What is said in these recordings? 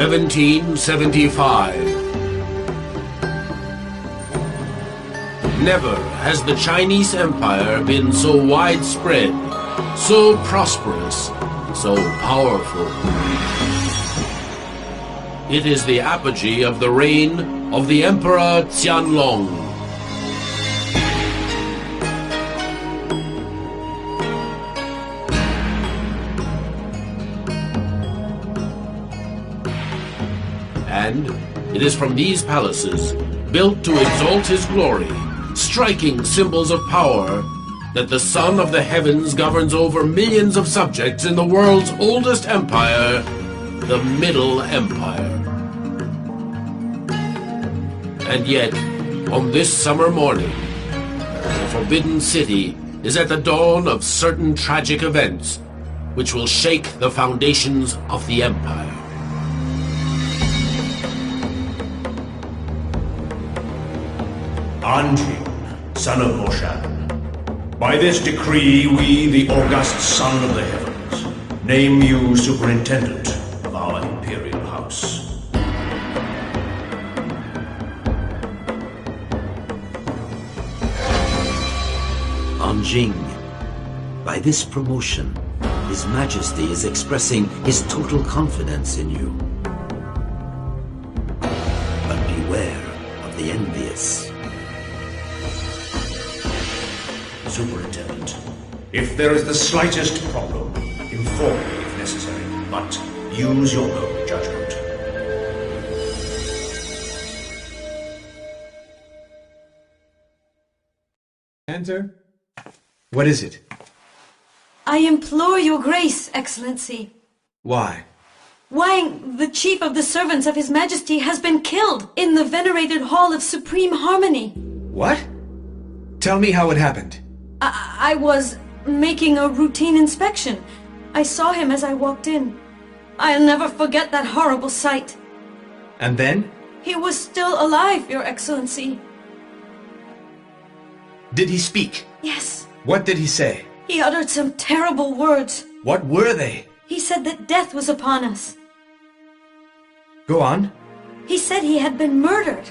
1775. Never has the Chinese Empire been so widespread, so prosperous, so powerful. It is the apogee of the reign of the Emperor Qianlong. And it is from these palaces, built to exalt his glory, striking symbols of power, that the Son of the Heavens governs over millions of subjects in the world's oldest empire, the Middle Empire. And yet, on this summer morning, the Forbidden City is at the dawn of certain tragic events which will shake the foundations of the empire. Anjing, son of Moshan, by this decree we, the august Son of the Heavens, name you Superintendent of our Imperial House. Anjing, by this promotion, His Majesty is expressing his total confidence in you. But beware of the envious. Superintendent, if there is the slightest problem, inform me if necessary, but use your own judgment. Enter. What is it? I implore your grace, Excellency. Why? Wang, the chief of the servants of His Majesty, has been killed in the venerated Hall of Supreme Harmony. What? Tell me how it happened. I was making a routine inspection. I saw him as I walked in. I'll never forget that horrible sight. And then? He was still alive, Your Excellency. Did he speak? Yes. What did he say? He uttered some terrible words. What were they? He said that death was upon us. Go on. He said he had been murdered.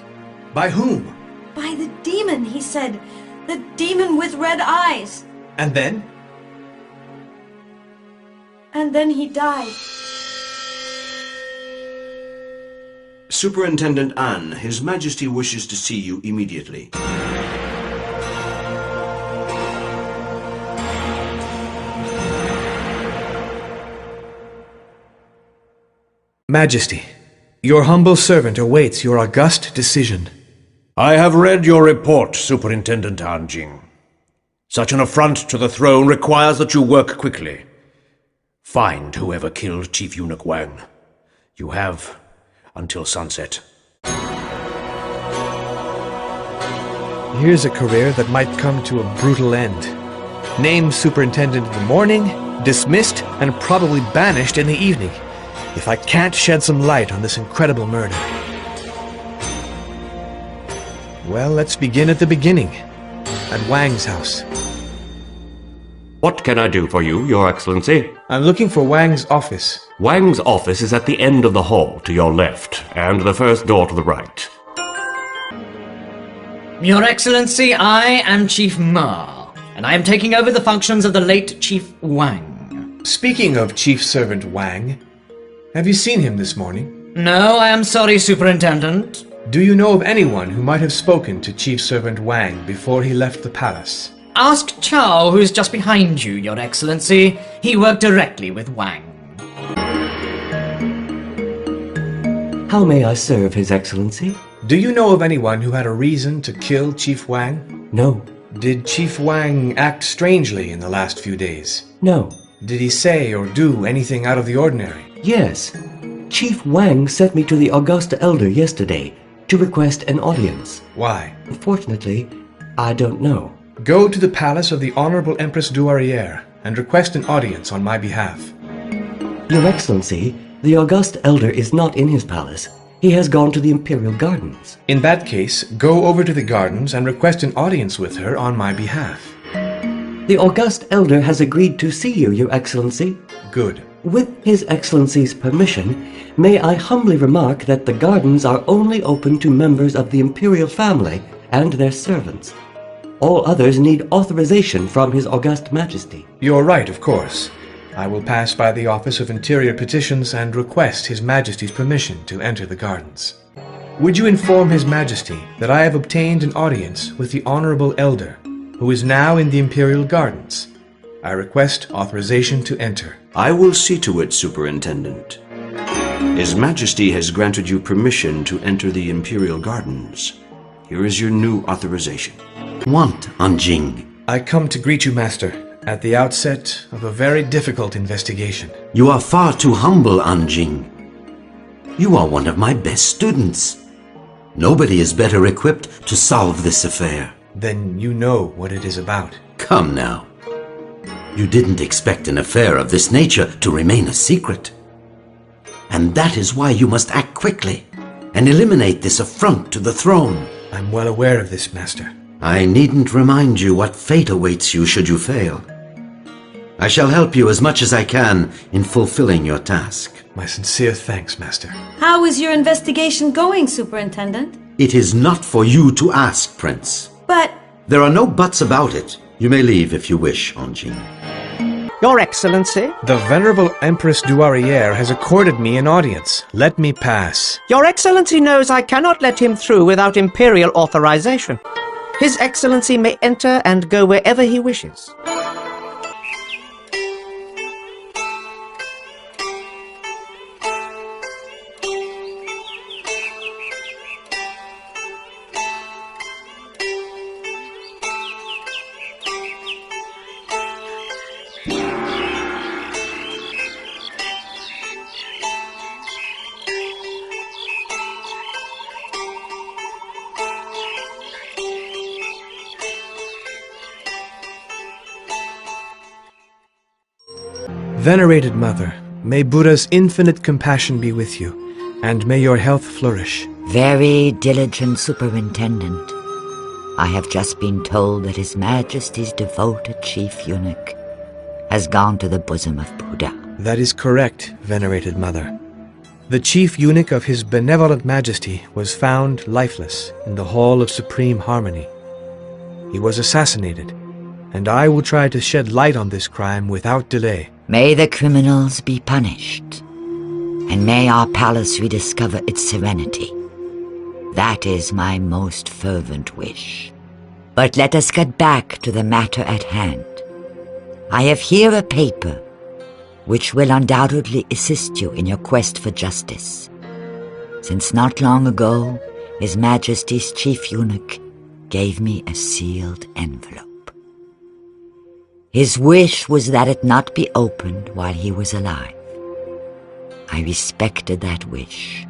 By whom? By the demon, he said. The demon with red eyes. And then? And then he died. Superintendent An, His Majesty wishes to see you immediately. Majesty, your humble servant awaits your august decision. I have read your report, Superintendent Anjing. Such an affront to the throne requires that you work quickly. Find whoever killed Chief Eunuch Wang. You have until sunset. Here's a career that might come to a brutal end. Named superintendent in the morning, dismissed, and probably banished in the evening, if I can't shed some light on this incredible murder. Well, let's begin at the beginning, at Wang's house. What can I do for you, Your Excellency? I'm looking for Wang's office. Wang's office is at the end of the hall to your left, and the first door to the right. Your Excellency, I am Chief Ma, and I am taking over the functions of the late Chief Wang. Speaking of Chief Servant Wang, have you seen him this morning? No, I am sorry, Superintendent. Do you know of anyone who might have spoken to Chief Servant Wang before he left the palace? Ask Chow, who's just behind you, Your Excellency. He worked directly with Wang. How may I serve His Excellency? Do you know of anyone who had a reason to kill Chief Wang? No. Did Chief Wang act strangely in the last few days? No. Did he say or do anything out of the ordinary? Yes. Chief Wang sent me to the August Elder yesterday to request an audience. Why? Fortunately, I don't know. Go to the palace of the Honorable Empress Douairière and request an audience on my behalf. Your Excellency, the August Elder is not in his palace. He has gone to the Imperial Gardens. In that case, go over to the gardens and request an audience with her on my behalf. The August Elder has agreed to see you, Your Excellency. Good. With His Excellency's permission, may I humbly remark that the gardens are only open to members of the Imperial family and their servants. All others need authorization from His August Majesty. You're right, of course. I will pass by the Office of Interior Petitions and request His Majesty's permission to enter the gardens. Would you inform His Majesty that I have obtained an audience with the Honorable Elder, who is now in the Imperial Gardens? I request authorization to enter. I will see to it, Superintendent. His Majesty has granted you permission to enter the Imperial Gardens. Here is your new authorization. Want, Anjing? I come to greet you, Master, at the outset of a very difficult investigation. You are far too humble, Anjing. You are one of my best students. Nobody is better equipped to solve this affair. Then you know what it is about. Come now. You didn't expect an affair of this nature to remain a secret. And that is why you must act quickly and eliminate this affront to the throne. I'm well aware of this, Master. I needn't remind you what fate awaits you should you fail. I shall help you as much as I can in fulfilling your task. My sincere thanks, Master. How is your investigation going, Superintendent? It is not for you to ask, Prince. But... There are no buts about it. You may leave if you wish, Anjing. Your Excellency? The Venerable Empress Douarière has accorded me an audience. Let me pass. Your Excellency knows I cannot let him through without Imperial authorization. His Excellency may enter and go wherever he wishes. Venerated Mother, may Buddha's infinite compassion be with you, and may your health flourish. Very diligent Superintendent. I have just been told that His Majesty's devoted Chief Eunuch has gone to the bosom of Buddha. That is correct, Venerated Mother. The Chief Eunuch of His Benevolent Majesty was found lifeless in the Hall of Supreme Harmony. He was assassinated, and I will try to shed light on this crime without delay. May the criminals be punished, and may our palace rediscover its serenity. That is my most fervent wish. But let us get back to the matter at hand. I have here a paper which will undoubtedly assist you in your quest for justice, since not long ago His Majesty's Chief Eunuch gave me a sealed envelope. His wish was that it not be opened while he was alive. I respected that wish.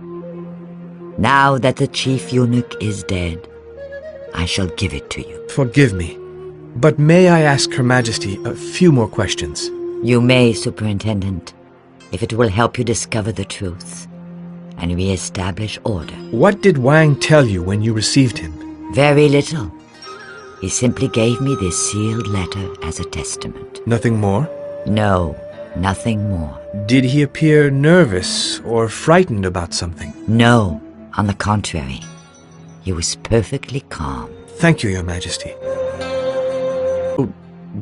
Now that the Chief Eunuch is dead, I shall give it to you. Forgive me, but may I ask Her Majesty a few more questions? You may, Superintendent, if it will help you discover the truth and re-establish order. What did Wang tell you when you received him? Very little. He simply gave me this sealed letter as a testament. Nothing more? No, nothing more. Did he appear nervous or frightened about something? No, on the contrary. He was perfectly calm. Thank you, Your Majesty. Oh,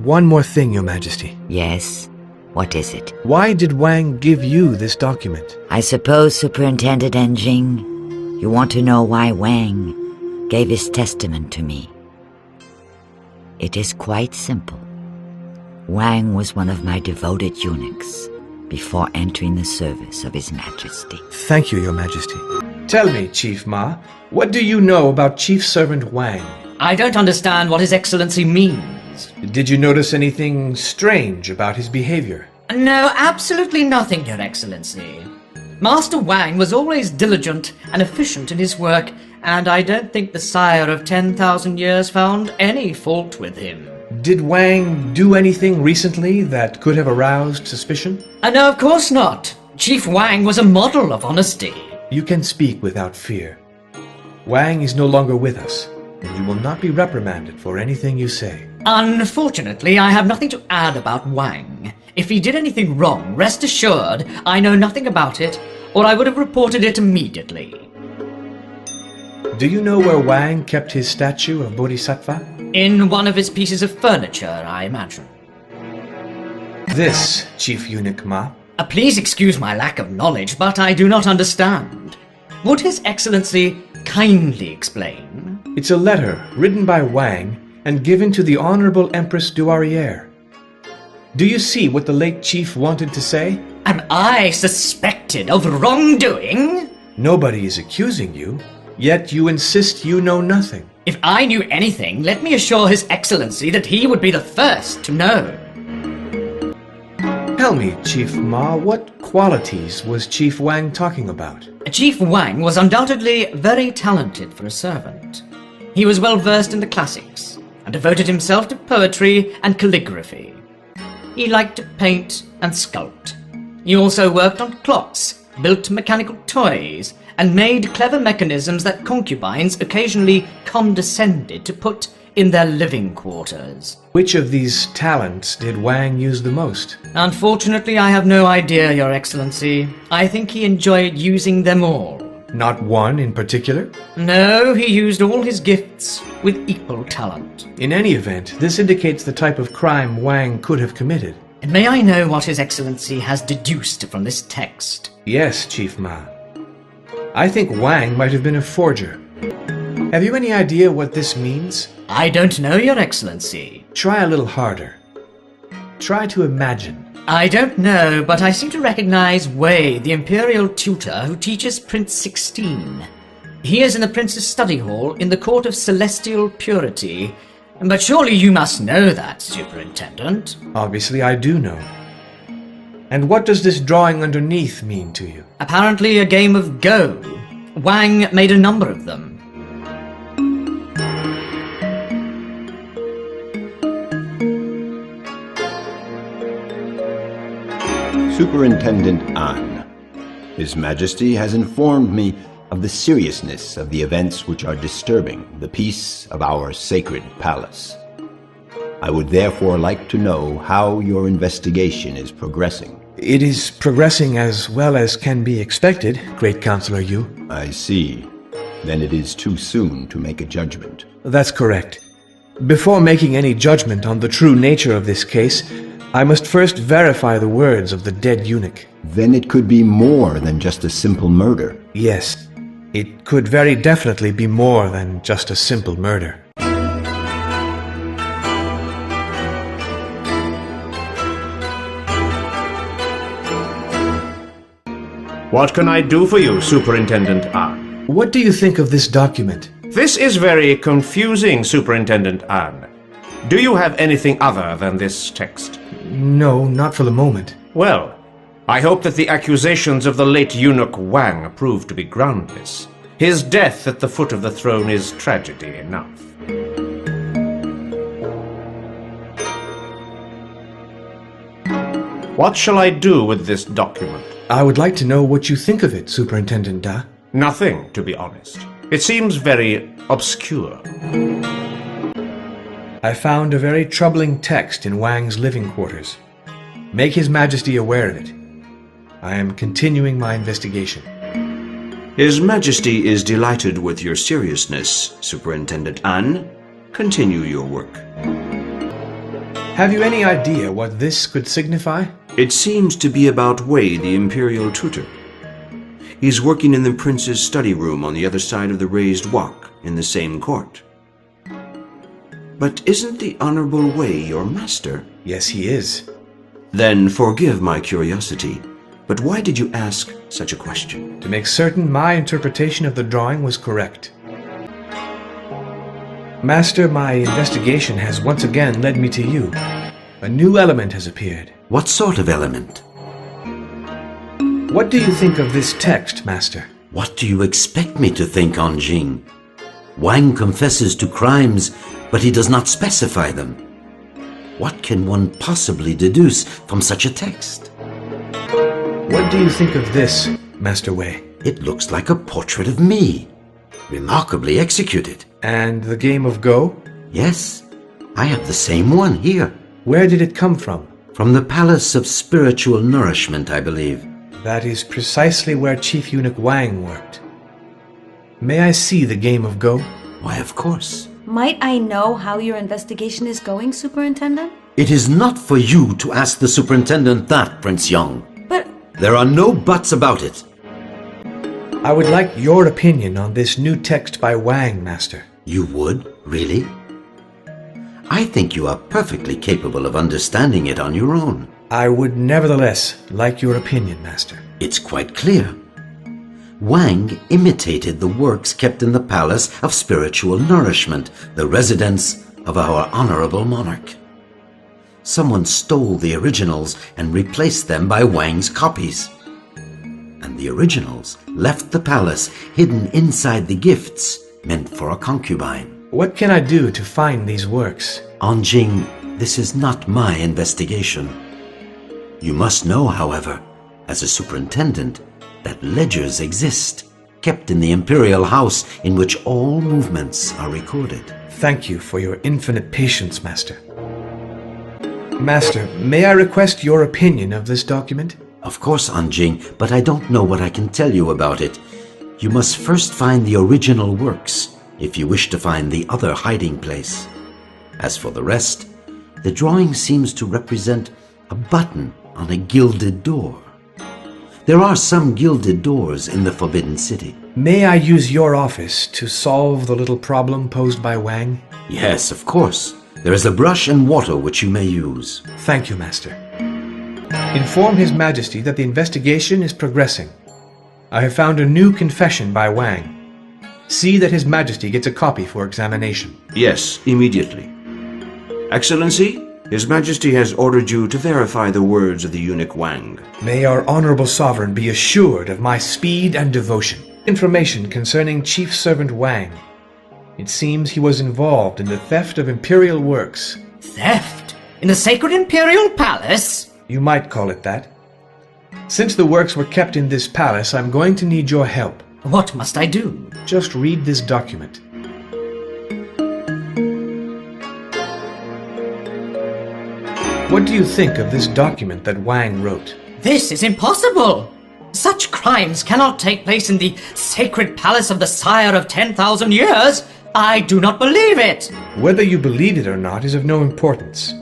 one more thing, Your Majesty. Yes? What is it? Why did Wang give you this document? I suppose, Superintendent Enjing, you want to know why Wang gave his testament to me. It is quite simple. Wang was one of my devoted eunuchs before entering the service of His Majesty. Thank you, Your Majesty. Tell me, Chief Ma, what do you know about Chief Servant Wang? I don't understand what His Excellency means. Did you notice anything strange about his behavior? No, absolutely nothing, Your Excellency. Master Wang was always diligent and efficient in his work, and I don't think the sire of 10,000 years found any fault with him. Did Wang do anything recently that could have aroused suspicion? No, of course not. Chief Wang was a model of honesty. You can speak without fear. Wang is no longer with us, and you will not be reprimanded for anything you say. Unfortunately, I have nothing to add about Wang. If he did anything wrong, rest assured I know nothing about it, or I would have reported it immediately. Do you know where Wang kept his statue of Bodhisattva? In one of his pieces of furniture, I imagine. This, Chief Eunuch Ma. Please excuse my lack of knowledge, but I do not understand. Would His Excellency kindly explain? It's a letter written by Wang and given to the Honorable Empress Douairière. Do you see what the late chief wanted to say? Am I suspected of wrongdoing? Nobody is accusing you, yet you insist you know nothing. If I knew anything, let me assure His Excellency that he would be the first to know. Tell me, Chief Ma, what qualities was Chief Wang talking about? Chief Wang was undoubtedly very talented for a servant. He was well versed in the classics, and devoted himself to poetry and calligraphy. He liked to paint and sculpt. He also worked on clocks, built mechanical toys, and made clever mechanisms that concubines occasionally condescended to put in their living quarters. Which of these talents did Wang use the most? Unfortunately, I have no idea, Your Excellency. I think he enjoyed using them all. Not one in particular? No, he used all his gifts with equal talent. In any event, this indicates the type of crime Wang could have committed. And may I know what His Excellency has deduced from this text? Yes, Chief Ma. I think Wang might have been a forger. Have you any idea what this means? I don't know, Your Excellency. Try a little harder. Try to imagine. I don't know, but I seem to recognize Wei, the Imperial tutor who teaches Prince 16. He is in the Prince's study hall in the Court of Celestial Purity. But surely you must know that, Superintendent. Obviously I do know. And what does this drawing underneath mean to you? Apparently a game of Go. Wang made a number of them. Superintendent An, His Majesty has informed me of the seriousness of the events which are disturbing the peace of our sacred palace. I would therefore like to know how your investigation is progressing. It is progressing as well as can be expected, Great Counselor Yu. I see. Then it is too soon to make a judgment. That's correct. Before making any judgment on the true nature of this case, I must first verify the words of the dead eunuch. Then it could be more than just a simple murder. Yes, it could very definitely be more than just a simple murder. What can I do for you, Superintendent An? What do you think of this document? This is very confusing, Superintendent An. Do you have anything other than this text? No, not for the moment. Well, I hope that the accusations of the late eunuch Wang prove to be groundless. His death at the foot of the throne is tragedy enough. What shall I do with this document? I would like to know what you think of it, Superintendent Da. Nothing, to be honest. It seems very obscure. I found a very troubling text in Wang's living quarters. Make His Majesty aware of it. I am continuing my investigation. His Majesty is delighted with your seriousness, Superintendent An. Continue your work. Have you any idea what this could signify? It seems to be about Wei, the Imperial tutor. He's working in the Prince's study room on the other side of the raised walk in the same court. But isn't the Honorable Wei your master? Yes, he is. Then forgive my curiosity, but why did you ask such a question? To make certain my interpretation of the drawing was correct. Master, my investigation has once again led me to you. A new element has appeared. What sort of element? What do you think of this text, Master? What do you expect me to think, Anjing? Wang confesses to crimes, but he does not specify them. What can one possibly deduce from such a text? What do you think of this, Master Wei? It looks like a portrait of me. Remarkably executed. And the game of Go? Yes, I have the same one here. Where did it come from? From the Palace of Spiritual Nourishment, I believe. That is precisely where Chief Eunuch Wang worked. May I see the game of Go? Why, of course. Might I know how your investigation is going, Superintendent? It is not for you to ask the Superintendent that, Prince Young. But... There are no buts about it. I would like your opinion on this new text by Wang, Master. You would? Really? I think you are perfectly capable of understanding it on your own. I would nevertheless like your opinion, Master. It's quite clear. Wang imitated the works kept in the Palace of Spiritual Nourishment, the residence of our honorable monarch. Someone stole the originals and replaced them by Wang's copies. And the originals left the palace hidden inside the gifts meant for a concubine. What can I do to find these works? Anjing, this is not my investigation. You must know, however, as a superintendent, that ledgers exist, kept in the Imperial House in which all movements are recorded. Thank you for your infinite patience, Master. Master, may I request your opinion of this document? Of course, Anjing, but I don't know what I can tell you about it. You must first find the original works, if you wish to find the other hiding place. As for the rest, the drawing seems to represent a button on a gilded door. There are some gilded doors in the Forbidden City. May I use your office to solve the little problem posed by Wang? Yes, of course. There is a brush and water which you may use. Thank you, Master. Inform His Majesty that the investigation is progressing. I have found a new confession by Wang. See that His Majesty gets a copy for examination. Yes, immediately. Excellency, His Majesty has ordered you to verify the words of the eunuch Wang. May our honorable sovereign be assured of my speed and devotion. Information concerning Chief Servant Wang. It seems he was involved in the theft of Imperial works. Theft? In the sacred Imperial Palace? You might call it that. Since the works were kept in this palace, I'm going to need your help. What must I do? Just read this document. What do you think of this document that Wang wrote? This is impossible! Such crimes cannot take place in the sacred palace of the sire of 10,000 years! I do not believe it! Whether you believe it or not is of no importance.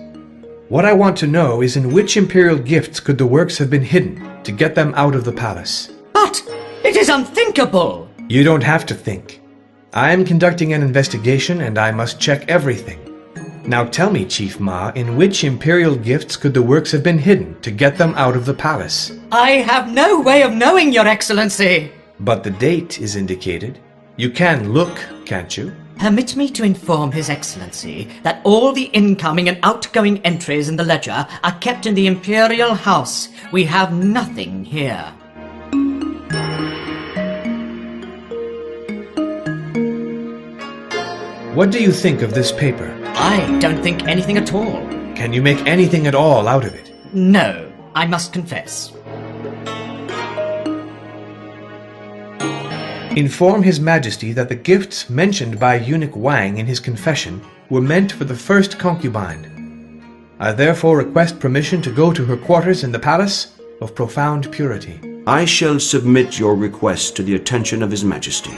What I want to know is in which imperial gifts could the works have been hidden to get them out of the palace? But it is unthinkable! You don't have to think. I am conducting an investigation and I must check everything. Now tell me, Chief Ma, in which imperial gifts could the works have been hidden to get them out of the palace? I have no way of knowing, Your Excellency! But the date is indicated. You can look, can't you? Permit me to inform His Excellency that all the incoming and outgoing entries in the ledger are kept in the Imperial House. We have nothing here. What do you think of this paper? I don't think anything at all. Can you make anything at all out of it? No, I must confess. Inform His Majesty that the gifts mentioned by eunuch Wang in his confession were meant for the first concubine. I therefore request permission to go to her quarters in the Palace of Profound Purity. I shall submit your request to the attention of His Majesty.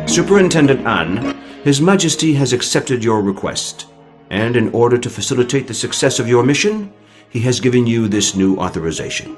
Superintendent An, His Majesty has accepted your request, and in order to facilitate the success of your mission, he has given you this new authorization.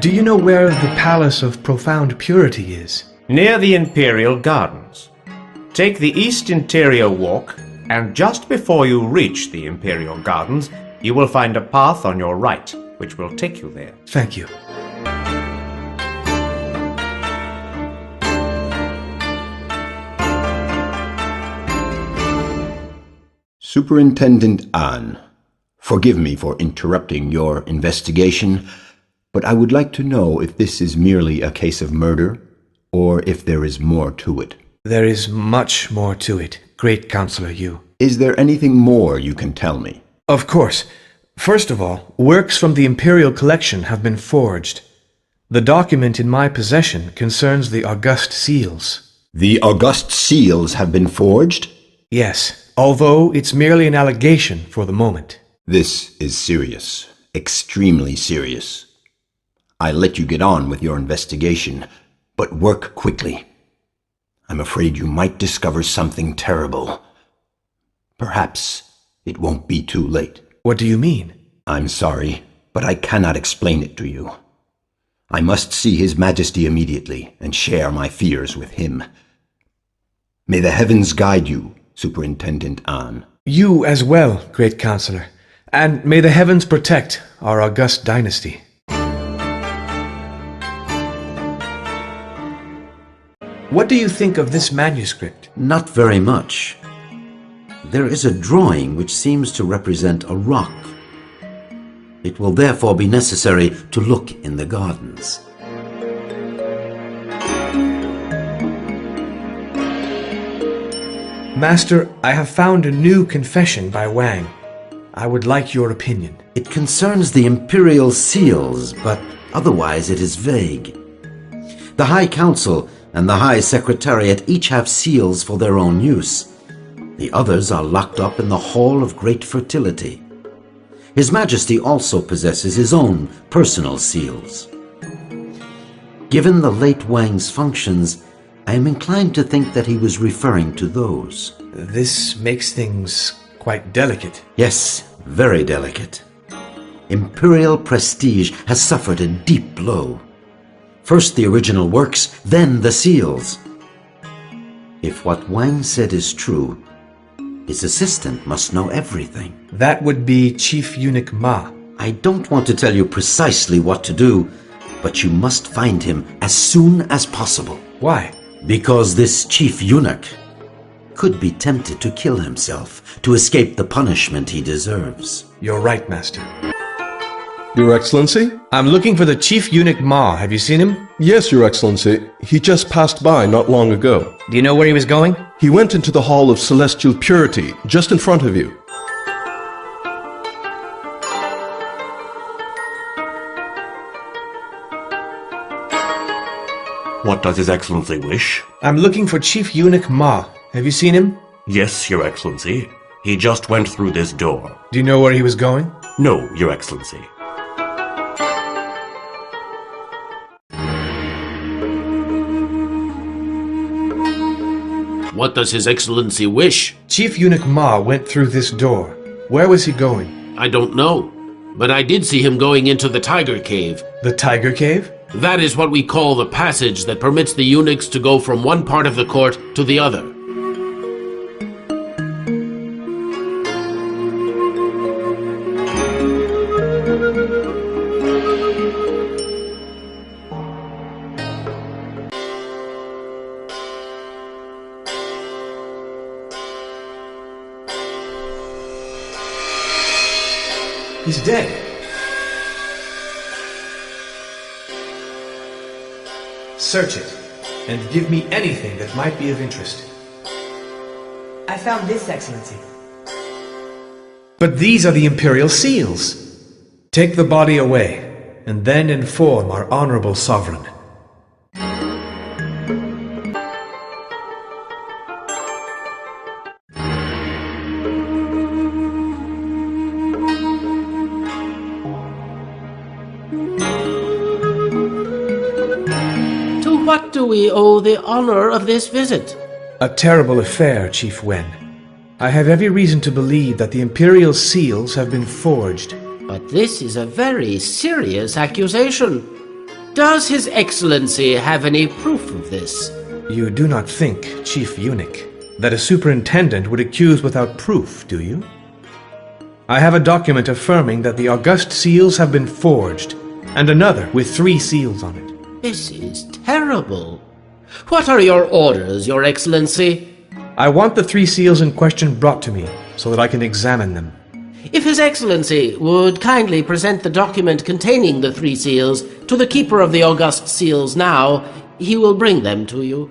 Do you know where the Palace of Profound Purity is? Near the Imperial Gardens. Take the East Interior Walk, and just before you reach the Imperial Gardens, you will find a path on your right, which will take you there. Thank you. Superintendent An, forgive me for interrupting your investigation, but I would like to know if this is merely a case of murder, or if there is more to it. There is much more to it, Great Counselor Yu. Is there anything more you can tell me? Of course. First of all, works from the Imperial collection have been forged. The document in my possession concerns the august seals. The august seals have been forged? Yes, although it's merely an allegation for the moment. This is serious. Extremely serious. I'll let you get on with your investigation, but work quickly. I'm afraid you might discover something terrible. Perhaps it won't be too late. What do you mean? I'm sorry, but I cannot explain it to you. I must see His Majesty immediately and share my fears with him. May the heavens guide you, Superintendent An. You as well, Great Counselor. And may the heavens protect our august dynasty. What do you think of this manuscript? Not very much. There is a drawing which seems to represent a rock. It will therefore be necessary to look in the gardens. Master, I have found a new confession by Wang. I would like your opinion. It concerns the Imperial seals, but otherwise it is vague. The High Council and the High Secretariat each have seals for their own use. The others are locked up in the Hall of Great Fertility. His Majesty also possesses his own personal seals. Given the late Wang's functions, I am inclined to think that he was referring to those. This makes things quite delicate. Yes, very delicate. Imperial prestige has suffered a deep blow. First the original works, then the seals. If what Wang said is true, his assistant must know everything. That would be Chief Eunuch Ma. I don't want to tell you precisely what to do, but you must find him as soon as possible. Why? Because this Chief Eunuch could be tempted to kill himself to escape the punishment he deserves. You're right, Master. Your Excellency? I'm looking for the Chief Eunuch Ma. Have you seen him? Yes, Your Excellency. He just passed by not long ago. Do you know where he was going? He went into the Hall of Celestial Purity, just in front of you. What does His Excellency wish? I'm looking for Chief Eunuch Ma. Have you seen him? Yes, Your Excellency. He just went through this door. Do you know where he was going? No, Your Excellency. What does His Excellency wish? Chief Eunuch Ma went through this door. Where was he going? I don't know, but I did see him going into the Tiger Cave. The Tiger Cave? That is what we call the passage that permits the eunuchs to go from one part of the court to the other. He's dead. Search it, and give me anything that might be of interest. I found this, Excellency. But these are the Imperial seals. Take the body away, and then inform our honorable sovereign. What do we owe the honor of this visit? A terrible affair, Chief Wen. I have every reason to believe that the Imperial seals have been forged. But this is a very serious accusation. Does His Excellency have any proof of this? You do not think, Chief Eunuch, that a superintendent would accuse without proof, do you? I have a document affirming that the august seals have been forged, and another with 3 seals on it. This is terrible. What are your orders, Your Excellency? I want the 3 seals in question brought to me, so that I can examine them. If His Excellency would kindly present the document containing the 3 seals to the Keeper of the August Seals now, He will bring them to you.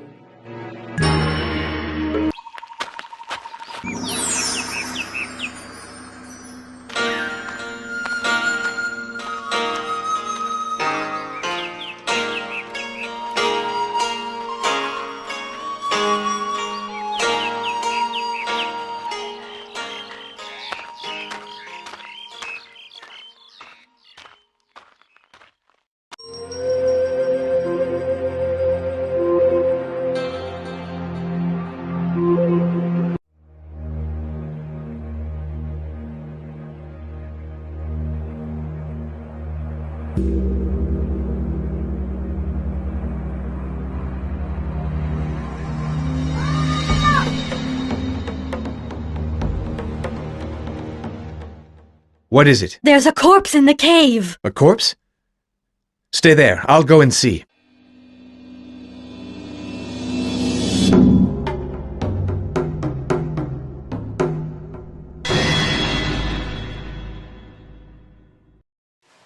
What is it? There's a corpse in the cave. A corpse? Stay there. I'll go and see.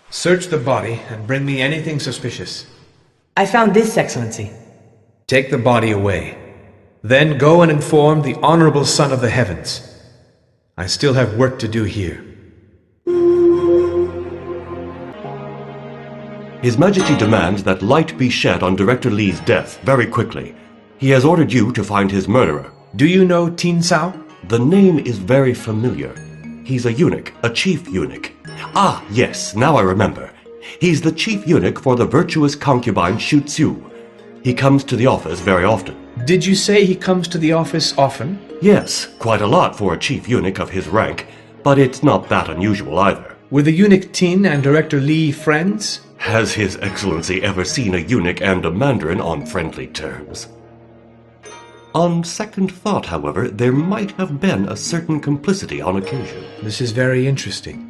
Search the body and bring me anything suspicious. I found this, Excellency. Take the body away. Then go and inform the Honorable Son of the Heavens. I still have work to do here. His Majesty demands that light be shed on Director Li's death very quickly. He has ordered you to find his murderer. Do you know Tin Sao? The name is very familiar. He's a eunuch, a chief eunuch. Ah, yes, now I remember. He's the chief eunuch for the virtuous concubine Shu Tzu. He comes to the office very often. Did you say he comes to the office often? Yes, quite a lot for a chief eunuch of his rank, but it's not that unusual either. Were the eunuch Tin and Director Li friends? Has His Excellency ever seen a eunuch and a mandarin on friendly terms? On second thought, however, there might have been a certain complicity on occasion. This is very interesting.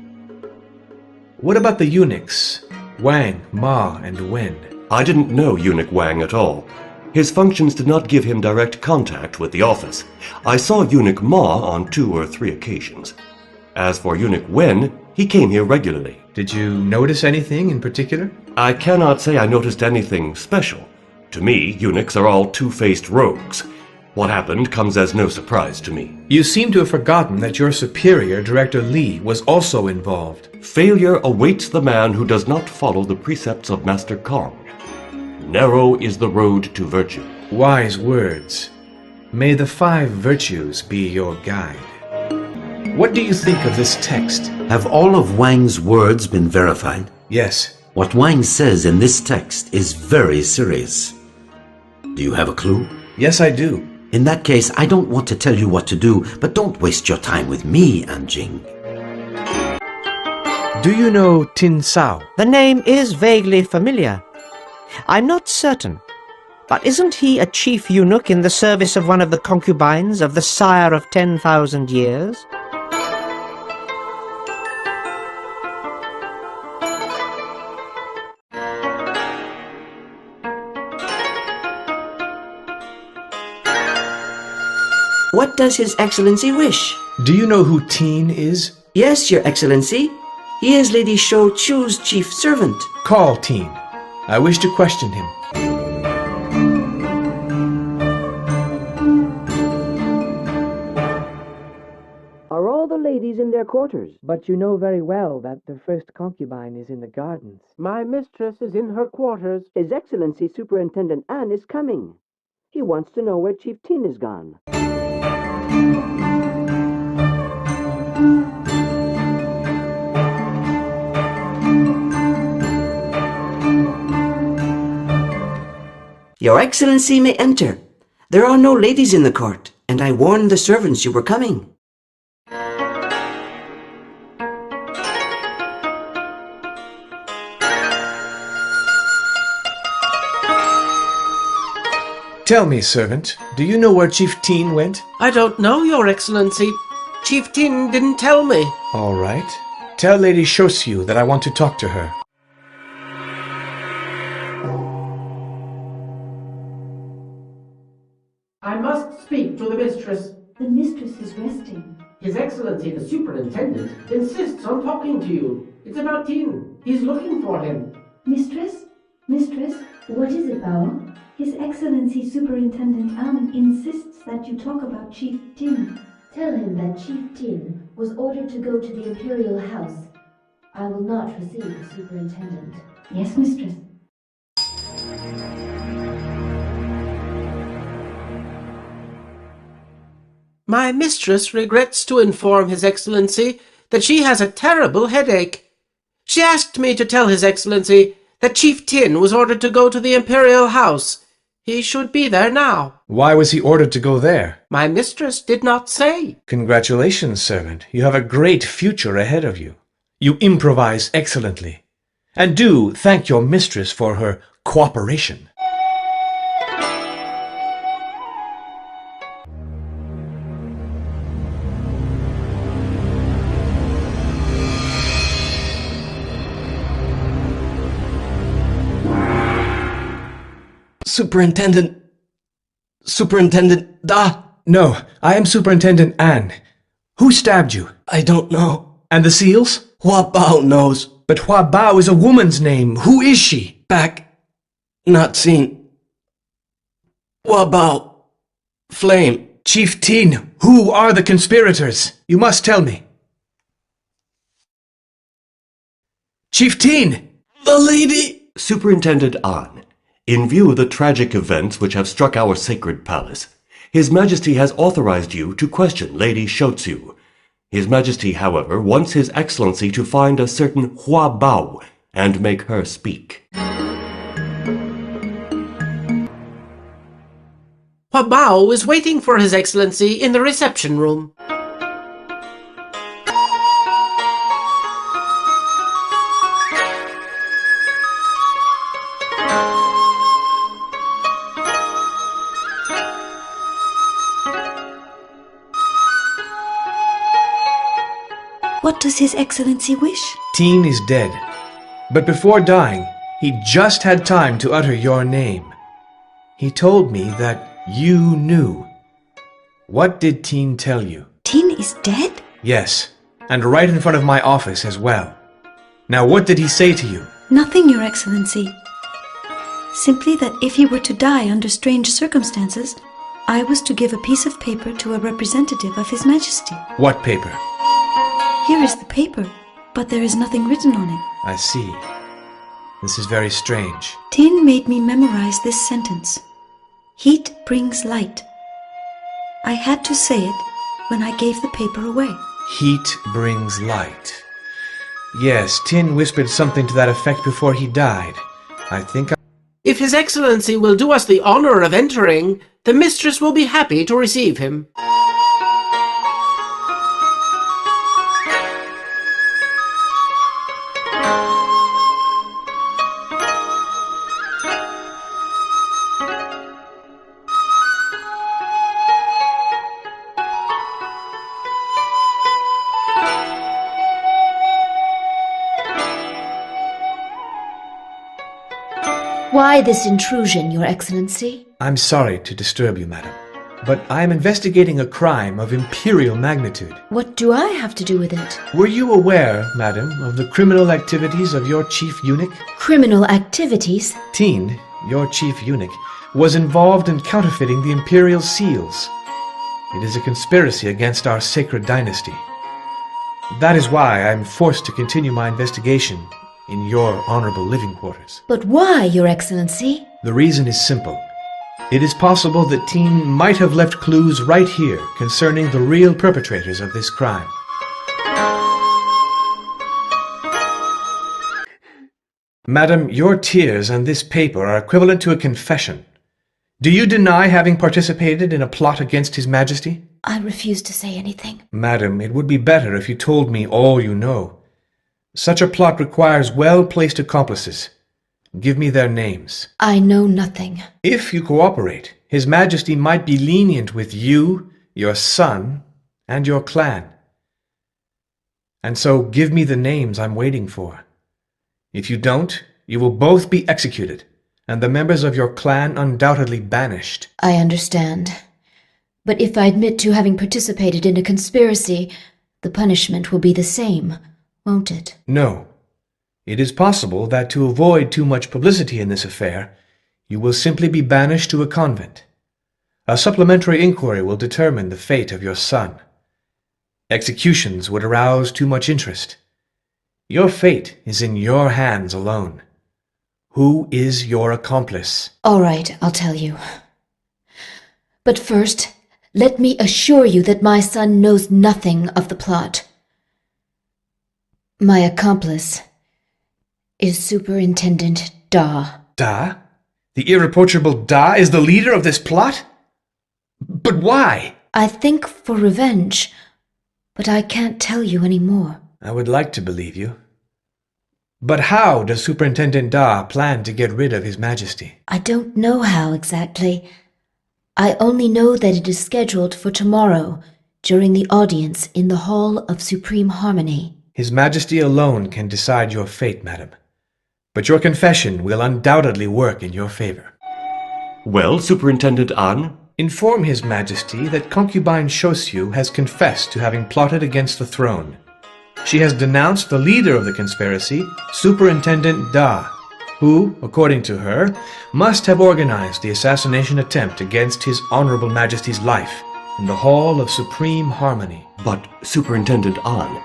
What about the eunuchs? Wang, Ma, and Wen? I didn't know eunuch Wang at all. His functions did not give him direct contact with the office. I saw eunuch Ma on 2 or 3 occasions. As for eunuch Wen, he came here regularly. Did you notice anything in particular? I cannot say I noticed anything special. To me, eunuchs are all two-faced rogues. What happened comes as no surprise to me. You seem to have forgotten that your superior, Director Li, was also involved. Failure awaits the man who does not follow the precepts of Master Kong. Narrow is the road to virtue. Wise words. May the 5 virtues be your guide. What do you think of this text? Have all of Wang's words been verified? Yes. What Wang says in this text is very serious. Do you have a clue? Yes, I do. In that case, I don't want to tell you what to do, but don't waste your time with me, Anjing. Do you know Tin Sao? The name is vaguely familiar. I'm not certain, but isn't he a chief eunuch in the service of one of the concubines of the Sire of 10,000 years? What does His Excellency wish? Do you know who Tin is? Yes, Your Excellency. He is Lady Shou Chu's chief servant. Call Tin. I wish to question him. Are all the ladies in their quarters? But you know very well that the first concubine is in the gardens. My mistress is in her quarters. His Excellency Superintendent An is coming. He wants to know where Chief Tin is gone. Your Excellency may enter. There are no ladies in the court, and I warned the servants you were coming. Tell me, servant, do you know where Chief Tin went? I don't know, Your Excellency. Chief Tin didn't tell me. All right. Tell Lady Shosiu that I want to talk to her. I must speak to the mistress. The mistress is resting. His Excellency the Superintendent insists on talking to you. It's about Tin. He's looking for him. Mistress? Mistress? What is it, Bao? His Excellency Superintendent An insists that you talk about Chief Tin. Tell him that Chief Tin was ordered to go to the Imperial House. I will not receive the Superintendent. Yes, Mistress. My mistress regrets to inform His Excellency that she has a terrible headache. She asked me to tell His Excellency that Chief Tin was ordered to go to the Imperial House. He should be there now. Why was he ordered to go there? My mistress did not say. Congratulations, servant. You have a great future ahead of you. You improvise excellently. And do thank your mistress for her cooperation. Superintendent Da? No, I am Superintendent An. Who stabbed you? I don't know. And the seals? Hua Bao knows. But Hua Bao is a woman's name. Who is she? Back. Not seen. Hua Bao. Flame. Chief Tin, who are the conspirators? You must tell me. Chief Tin! The lady! Superintendent An, in view of the tragic events which have struck our sacred palace, His Majesty has authorized you to question Lady Shotsu. His Majesty, however, wants His Excellency to find a certain Hua Bao and make her speak. Hua Bao is waiting for His Excellency in the reception room. What does His Excellency wish? Tin is dead. But before dying, he just had time to utter your name. He told me that you knew. What did Tin tell you? Tin is dead? Yes, and right in front of my office as well. Now what did he say to you? Nothing, Your Excellency. Simply that if he were to die under strange circumstances, I was to give a piece of paper to a representative of His Majesty. What paper? Here is the paper, but there is nothing written on it. I see. This is very strange. Tin made me memorize this sentence. Heat brings light. I had to say it when I gave the paper away. Heat brings light. Yes, Tin whispered something to that effect before he died. If His Excellency will do us the honor of entering, the mistress will be happy to receive him. Why this intrusion, Your Excellency? I'm sorry to disturb you, madam, but I am investigating a crime of imperial magnitude. What do I have to do with it? Were you aware, madam, of the criminal activities of your chief eunuch? Criminal activities? Tin, your chief eunuch, was involved in counterfeiting the imperial seals. It is a conspiracy against our sacred dynasty. That is why I am forced to continue my investigation in your honorable living quarters. But why, Your Excellency? The reason is simple. It is possible that Tin might have left clues right here concerning the real perpetrators of this crime. Madam, your tears and this paper are equivalent to a confession. Do you deny having participated in a plot against His Majesty? I refuse to say anything. Madam, it would be better if you told me all you know. Such a plot requires well-placed accomplices. Give me their names. I know nothing. If you cooperate, His Majesty might be lenient with you, your son, and your clan. And so give me the names I'm waiting for. If you don't, you will both be executed, and the members of your clan undoubtedly banished. I understand. But if I admit to having participated in a conspiracy, the punishment will be the same, won't it? No. It is possible that to avoid too much publicity in this affair, You will simply be banished to a convent. A supplementary inquiry will determine the fate of your son. Executions would arouse too much interest. Your fate is in your hands alone. Who is your accomplice? All right, I'll tell you. But first, let me assure you that my son knows nothing of the plot. My accomplice is Superintendent Da. Da? The irreproachable Da is the leader of this plot? But why? I think for revenge, but I can't tell you any more. I would like to believe you. But how does Superintendent Da plan to get rid of His Majesty? I don't know how exactly. I only know that it is scheduled for tomorrow, during the audience in the Hall of Supreme Harmony. His Majesty alone can decide your fate, madam. But your confession will undoubtedly work in your favor. Well, Superintendent An? Inform His Majesty that concubine Shosyu has confessed to having plotted against the throne. She has denounced the leader of the conspiracy, Superintendent Da, who, according to her, must have organized the assassination attempt against His Honorable Majesty's life in the Hall of Supreme Harmony. But, Superintendent An,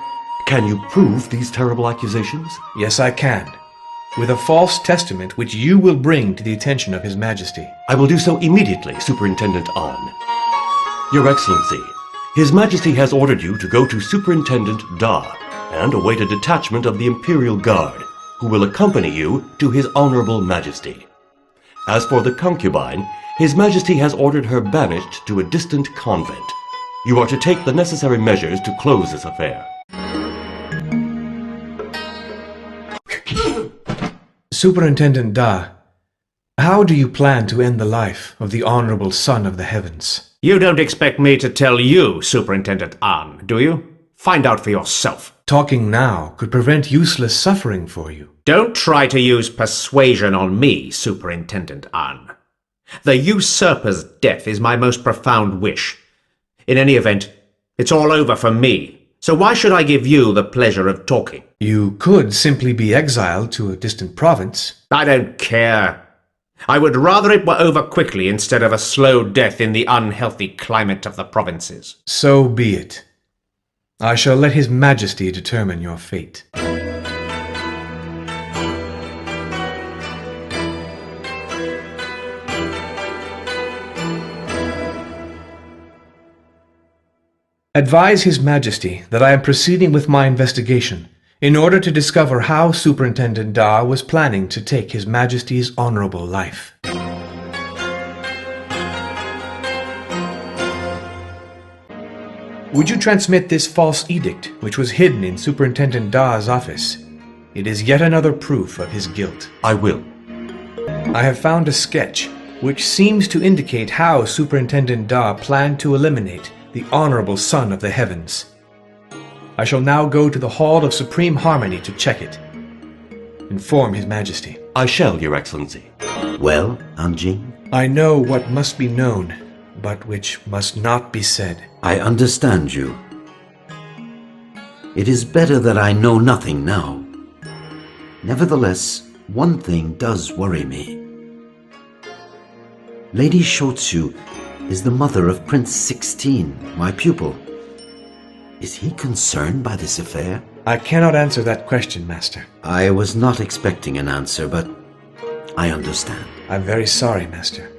can you prove these terrible accusations? Yes, I can. With a false testament which you will bring to the attention of His Majesty. I will do so immediately, Superintendent An. Your Excellency, His Majesty has ordered you to go to Superintendent Da and await a detachment of the Imperial Guard, who will accompany you to His Honorable Majesty. As for the concubine, His Majesty has ordered her banished to a distant convent. You are to take the necessary measures to close this affair. Superintendent Da, how do you plan to end the life of the Honorable Son of the Heavens? You don't expect me to tell you, Superintendent An, do you? Find out for yourself. Talking now could prevent useless suffering for you. Don't try to use persuasion on me, Superintendent An. The usurper's death is my most profound wish. In any event, it's all over for me. So why should I give you the pleasure of talking? You could simply be exiled to a distant province. I don't care. I would rather it were over quickly instead of a slow death in the unhealthy climate of the provinces. So be it. I shall let His Majesty determine your fate. Advise His Majesty that I am proceeding with my investigation in order to discover how Superintendent Da was planning to take His Majesty's honorable life. Would you transmit this false edict, which was hidden in Superintendent Da's office? It is yet another proof of his guilt. I will. I have found a sketch, which seems to indicate how Superintendent Da planned to eliminate the Honorable Son of the Heavens. I shall now go to the Hall of Supreme Harmony to check it. Inform His Majesty. I shall, Your Excellency. Well, Anjing? I know what must be known, but which must not be said. I understand you. It is better that I know nothing now. Nevertheless, one thing does worry me. Lady Shotsu is the mother of Prince 16, my pupil. Is he concerned by this affair? I cannot answer that question, Master. I was not expecting an answer, but I understand. I'm very sorry, Master.